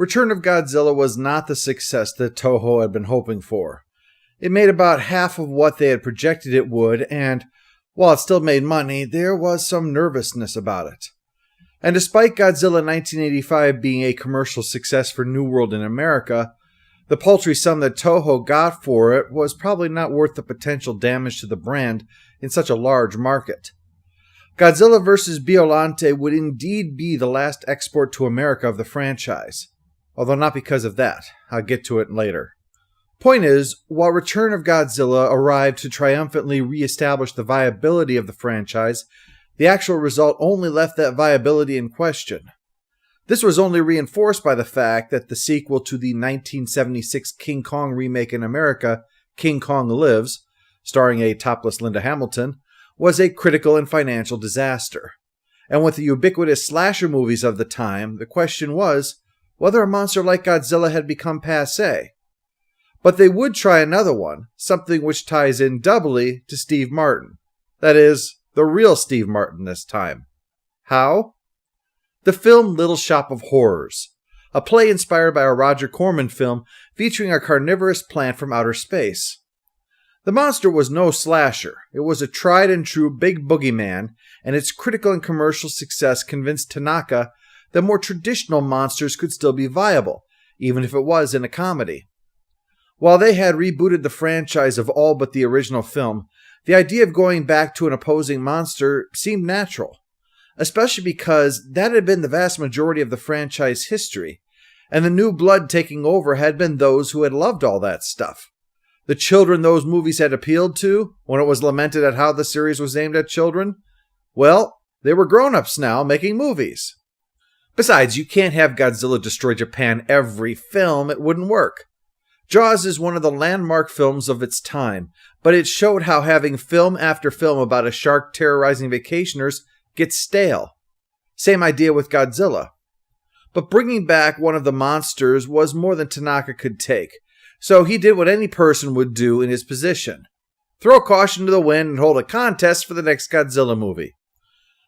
Return of Godzilla was not the success that Toho had been hoping for. It made about half of what they had projected it would, and while it still made money, there was some nervousness about it. And despite Godzilla 1985 being a commercial success for New World in America, the paltry sum that Toho got for it was probably not worth the potential damage to the brand in such a large market. Godzilla vs. Biollante would indeed be the last export to America of the franchise. Although not because of that. I'll get to it later. Point is, while Return of Godzilla arrived to triumphantly re-establish the viability of the franchise, the actual result only left that viability in question. This was only reinforced by the fact that the sequel to the 1976 King Kong remake in America, King Kong Lives, starring a topless Linda Hamilton, was a critical and financial disaster. And with the ubiquitous slasher movies of the time, the question was whether a monster like Godzilla had become passé. But they would try another one, something which ties in doubly to Steve Martin. That is, the real Steve Martin this time. How? The film Little Shop of Horrors, a play inspired by a Roger Corman film featuring a carnivorous plant from outer space. The monster was no slasher. It was a tried and true big boogeyman, and its critical and commercial success convinced Tanaka that more traditional monsters could still be viable, even if it was in a comedy. While they had rebooted the franchise of all but the original film, the idea of going back to an opposing monster seemed natural, especially because that had been the vast majority of the franchise history, and the new blood taking over had been those who had loved all that stuff. The children those movies had appealed to, when it was lamented at how the series was aimed at children, well, they were grown-ups now making movies. Besides, you can't have Godzilla destroy Japan every film, it wouldn't work. Jaws is one of the landmark films of its time, but it showed how having film after film about a shark terrorizing vacationers gets stale. Same idea with Godzilla. But bringing back one of the monsters was more than Tanaka could take, so he did what any person would do in his position. Throw caution to the wind and hold a contest for the next Godzilla movie.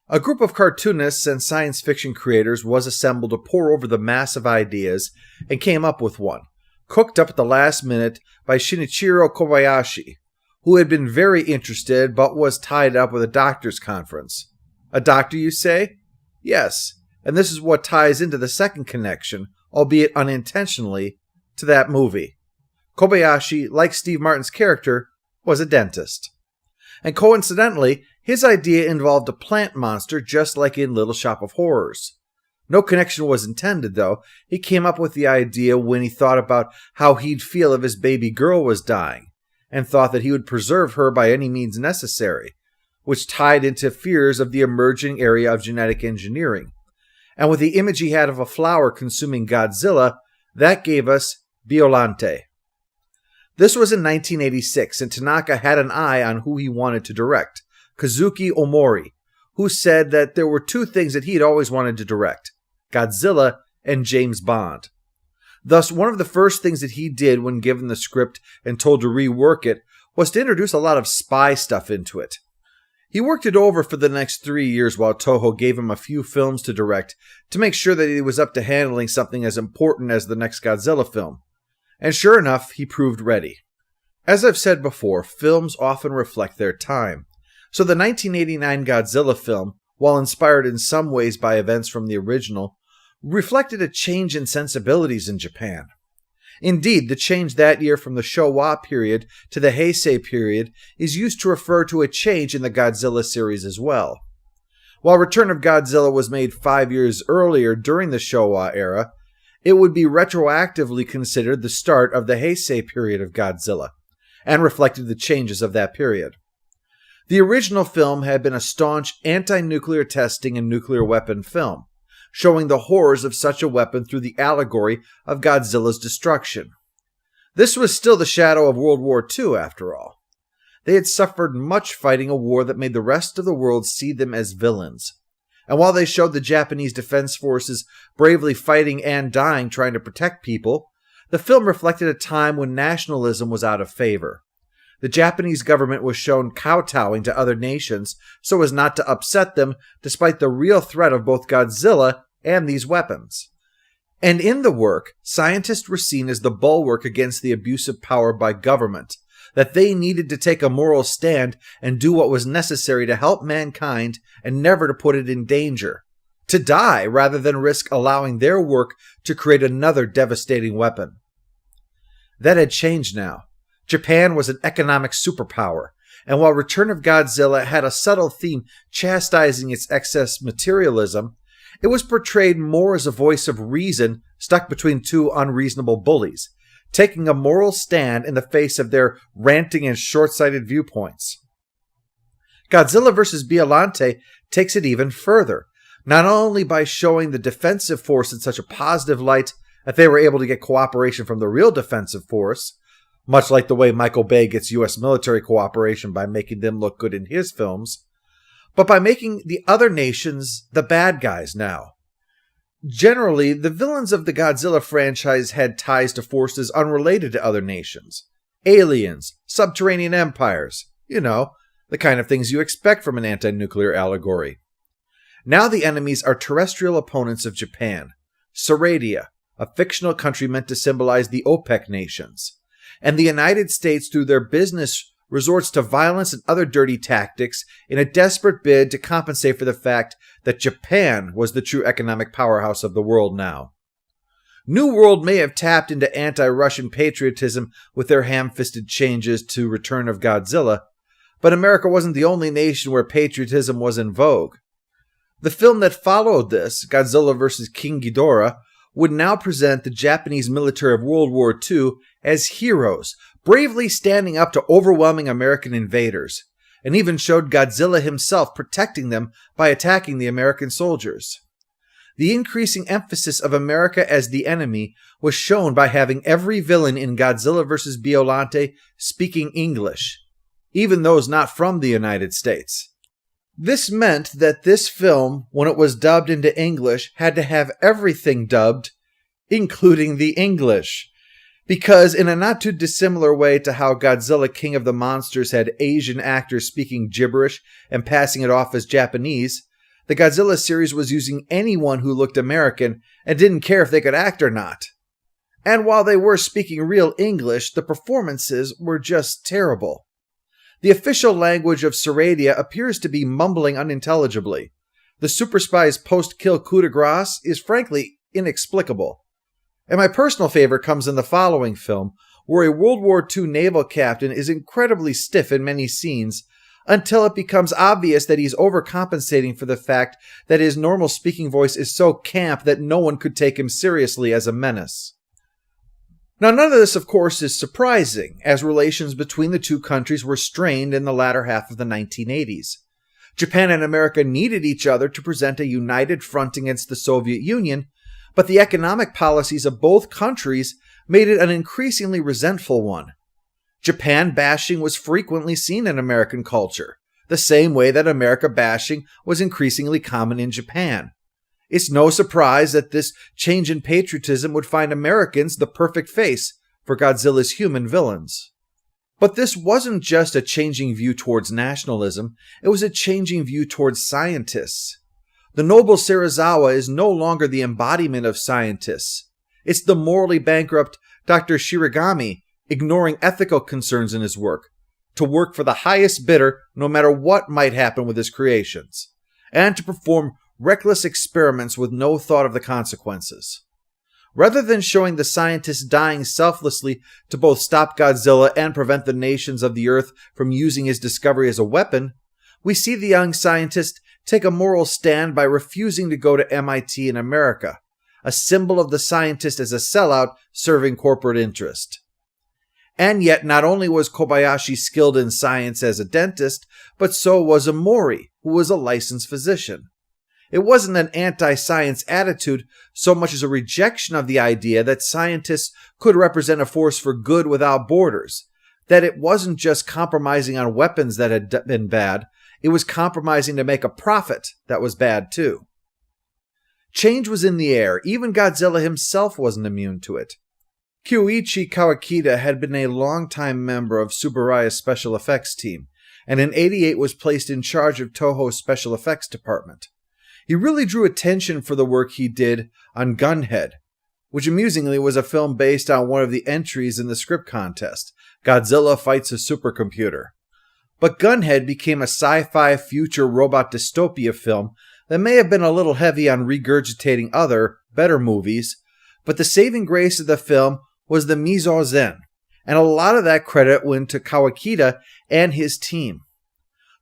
A group of cartoonists and science fiction creators was assembled to pore over the massive ideas and came up with one, cooked up at the last minute by Shinichiro Kobayashi, who had been very interested but was tied up with a doctor's conference. A doctor, you say? Yes, and this is what ties into the second connection, albeit unintentionally, to that movie. Kobayashi, like Steve Martin's character, was a dentist. And coincidentally, his idea involved a plant monster just like in Little Shop of Horrors. No connection was intended, though. He came up with the idea when he thought about how he'd feel if his baby girl was dying, and thought that he would preserve her by any means necessary, which tied into fears of the emerging area of genetic engineering. And with the image he had of a flower consuming Godzilla, that gave us Biollante. This was in 1986, and Tanaka had an eye on who he wanted to direct, Kazuki Omori, who said that there were two things that he'd always wanted to direct, Godzilla and James Bond. Thus, one of the first things that he did when given the script and told to rework it was to introduce a lot of spy stuff into it. He worked it over for the next 3 years while Toho gave him a few films to direct to make sure that he was up to handling something as important as the next Godzilla film. And sure enough, he proved ready. As I've said before, films often reflect their time. So the 1989 Godzilla film, while inspired in some ways by events from the original, reflected a change in sensibilities in Japan. Indeed, the change that year from the Showa period to the Heisei period is used to refer to a change in the Godzilla series as well. While Return of Godzilla was made 5 years earlier during the Showa era, it would be retroactively considered the start of the Heisei period of Godzilla, and reflected the changes of that period. The original film had been a staunch anti-nuclear testing and nuclear weapon film, showing the horrors of such a weapon through the allegory of Godzilla's destruction. This was still the shadow of World War II, after all. They had suffered much fighting a war that made the rest of the world see them as villains. And while they showed the Japanese Defense Forces bravely fighting and dying trying to protect people, the film reflected a time when nationalism was out of favor. The Japanese government was shown kowtowing to other nations so as not to upset them despite the real threat of both Godzilla and these weapons. And in the work, scientists were seen as the bulwark against the abuse of power by government, that they needed to take a moral stand and do what was necessary to help mankind and never to put it in danger, to die rather than risk allowing their work to create another devastating weapon. That had changed now. Japan was an economic superpower, and while Return of Godzilla had a subtle theme chastising its excess materialism, it was portrayed more as a voice of reason stuck between two unreasonable bullies, taking a moral stand in the face of their ranting and short-sighted viewpoints. Godzilla vs. Biollante takes it even further, not only by showing the defensive force in such a positive light that they were able to get cooperation from the real defensive force, much like the way Michael Bay gets U.S. military cooperation by making them look good in his films, but by making the other nations the bad guys now. Generally, the villains of the Godzilla franchise had ties to forces unrelated to other nations. Aliens, subterranean empires, the kind of things you expect from an anti-nuclear allegory. Now the enemies are terrestrial opponents of Japan, Saradia, a fictional country meant to symbolize the OPEC nations, and the United States, through their business, resorts to violence and other dirty tactics in a desperate bid to compensate for the fact that Japan was the true economic powerhouse of the world now. New World may have tapped into anti-Russian patriotism with their ham-fisted changes to Return of Godzilla, but America wasn't the only nation where patriotism was in vogue. The film that followed this, Godzilla vs. King Ghidorah, would now present the Japanese military of World War II as heroes, bravely standing up to overwhelming American invaders, and even showed Godzilla himself protecting them by attacking the American soldiers. The increasing emphasis of America as the enemy was shown by having every villain in Godzilla vs. Biollante speaking English, even those not from the United States. This meant that this film, when it was dubbed into English, had to have everything dubbed, including the English. Because in a not too dissimilar way to how Godzilla King of the Monsters had Asian actors speaking gibberish and passing it off as Japanese, the Godzilla series was using anyone who looked American and didn't care if they could act or not. And while they were speaking real English, the performances were just terrible. The official language of Saradia appears to be mumbling unintelligibly. The super spy's post-kill coup de grace is frankly inexplicable. And my personal favorite comes in the following film, where a World War II naval captain is incredibly stiff in many scenes, until it becomes obvious that he's overcompensating for the fact that his normal speaking voice is so camp that no one could take him seriously as a menace. Now, none of this, of course, is surprising, as relations between the two countries were strained in the latter half of the 1980s. Japan and America needed each other to present a united front against the Soviet Union, but the economic policies of both countries made it an increasingly resentful one. Japan bashing was frequently seen in American culture, the same way that America bashing was increasingly common in Japan. It's no surprise that this change in patriotism would find Americans the perfect face for Godzilla's human villains. But this wasn't just a changing view towards nationalism, it was a changing view towards scientists. The noble Serizawa is no longer the embodiment of scientists. It's the morally bankrupt Dr. Shiragami ignoring ethical concerns in his work, to work for the highest bidder no matter what might happen with his creations, and to perform reckless experiments with no thought of the consequences. Rather than showing the scientists dying selflessly to both stop Godzilla and prevent the nations of the Earth from using his discovery as a weapon, we see the young scientist take a moral stand by refusing to go to MIT in America, a symbol of the scientist as a sellout serving corporate interest. And yet, not only was Kobayashi skilled in science as a dentist, but so was Omori, who was a licensed physician. It wasn't an anti-science attitude so much as a rejection of the idea that scientists could represent a force for good without borders, that it wasn't just compromising on weapons that had been bad, it was compromising to make a profit that was bad too. Change was in the air, even Godzilla himself wasn't immune to it. Kyuichi Kawakita had been a longtime member of Tsuburaya's special effects team, and in '88 was placed in charge of Toho's special effects department. He really drew attention for the work he did on Gunhead, which amusingly was a film based on one of the entries in the script contest, Godzilla Fights a Supercomputer. But Gunhead became a sci-fi future robot dystopia film that may have been a little heavy on regurgitating other, better movies, but the saving grace of the film was the mise-en-scène, and a lot of that credit went to Kawakita and his team.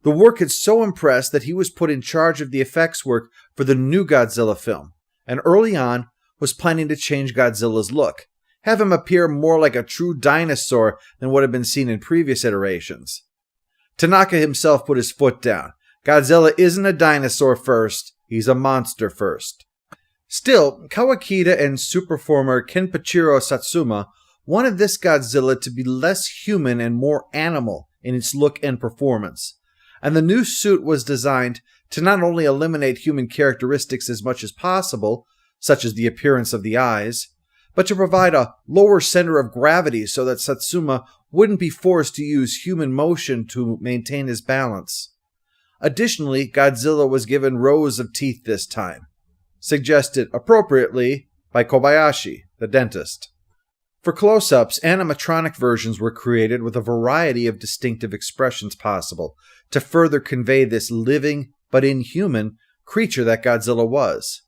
The work had so impressed that he was put in charge of the effects work for the new Godzilla film, and early on was planning to change Godzilla's look, have him appear more like a true dinosaur than what had been seen in previous iterations. Tanaka himself put his foot down. Godzilla isn't a dinosaur first, he's a monster first. Still, Kawakita and superformer Kenpachiro Satsuma wanted this Godzilla to be less human and more animal in its look and performance, and the new suit was designed to not only eliminate human characteristics as much as possible, such as the appearance of the eyes, but to provide a lower center of gravity so that Satsuma wouldn't be forced to use human motion to maintain his balance. Additionally, Godzilla was given rows of teeth this time, suggested appropriately by Kobayashi, the dentist. For close-ups, animatronic versions were created with a variety of distinctive expressions possible to further convey this living, but inhuman, creature that Godzilla was.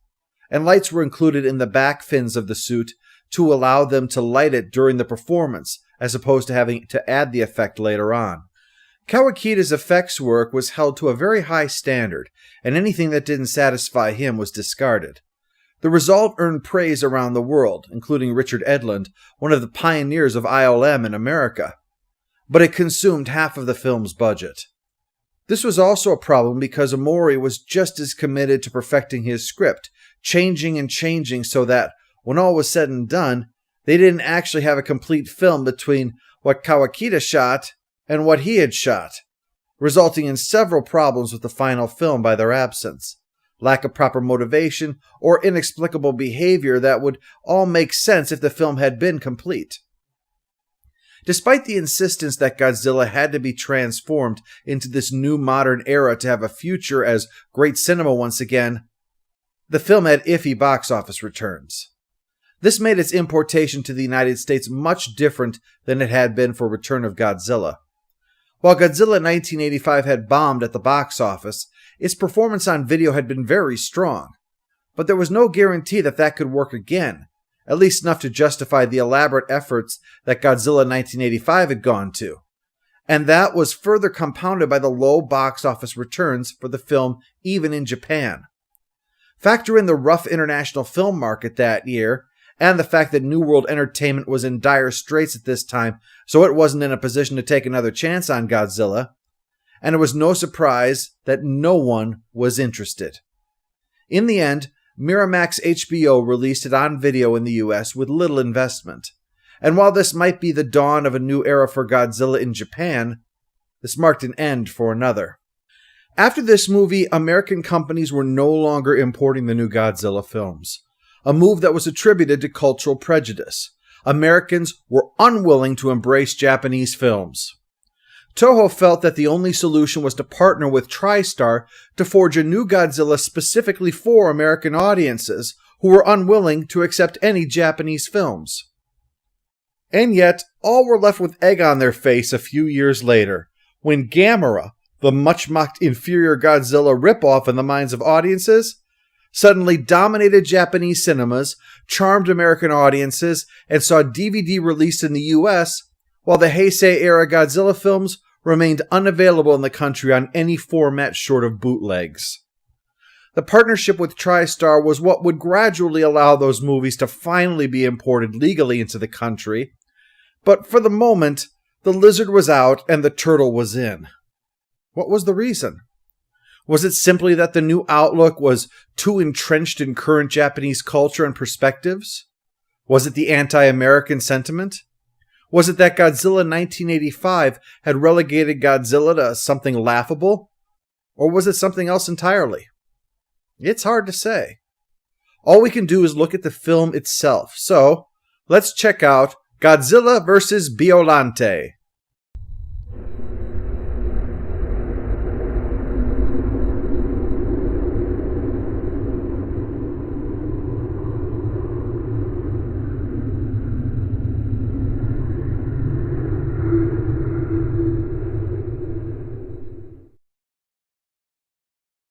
And lights were included in the back fins of the suit to allow them to light it during the performance, as opposed to having to add the effect later on. Kawakita's effects work was held to a very high standard, and anything that didn't satisfy him was discarded. The result earned praise around the world, including Richard Edlund, one of the pioneers of ILM in America. But it consumed half of the film's budget. This was also a problem because Omori was just as committed to perfecting his script, changing and changing so that, when all was said and done, they didn't actually have a complete film between what Kawakita shot and what he had shot, resulting in several problems with the final film by their absence. Lack of proper motivation, or inexplicable behavior that would all make sense if the film had been complete. Despite the insistence that Godzilla had to be transformed into this new modern era to have a future as great cinema once again, the film had iffy box office returns. This made its importation to the United States much different than it had been for Return of Godzilla. While Godzilla 1985 had bombed at the box office, its performance on video had been very strong, but there was no guarantee that that could work again, at least enough to justify the elaborate efforts that Godzilla 1985 had gone to, and that was further compounded by the low box office returns for the film even in Japan. Factor in the rough international film market that year, and the fact that New World Entertainment was in dire straits at this time, so it wasn't in a position to take another chance on Godzilla, and it was no surprise that no one was interested. In the end, Miramax HBO released it on video in the US with little investment, and while this might be the dawn of a new era for Godzilla in Japan, this marked an end for another. After this movie, American companies were no longer importing the new Godzilla films, a move that was attributed to cultural prejudice. Americans were unwilling to embrace Japanese films. Toho felt that the only solution was to partner with TriStar to forge a new Godzilla specifically for American audiences who were unwilling to accept any Japanese films. And yet, all were left with egg on their face a few years later, when Gamera, the much-mocked inferior Godzilla ripoff in the minds of audiences, suddenly dominated Japanese cinemas, charmed American audiences, and saw DVD released in the US, while the Heisei-era Godzilla films remained unavailable in the country on any format short of bootlegs. The partnership with TriStar was what would gradually allow those movies to finally be imported legally into the country, but for the moment, the lizard was out and the turtle was in. What was the reason? Was it simply that the new outlook was too entrenched in current Japanese culture and perspectives? Was it the anti-American sentiment? Was it that Godzilla 1985 had relegated Godzilla to something laughable? Or was it something else entirely? It's hard to say. All we can do is look at the film itself, so let's check out Godzilla vs. Biollante.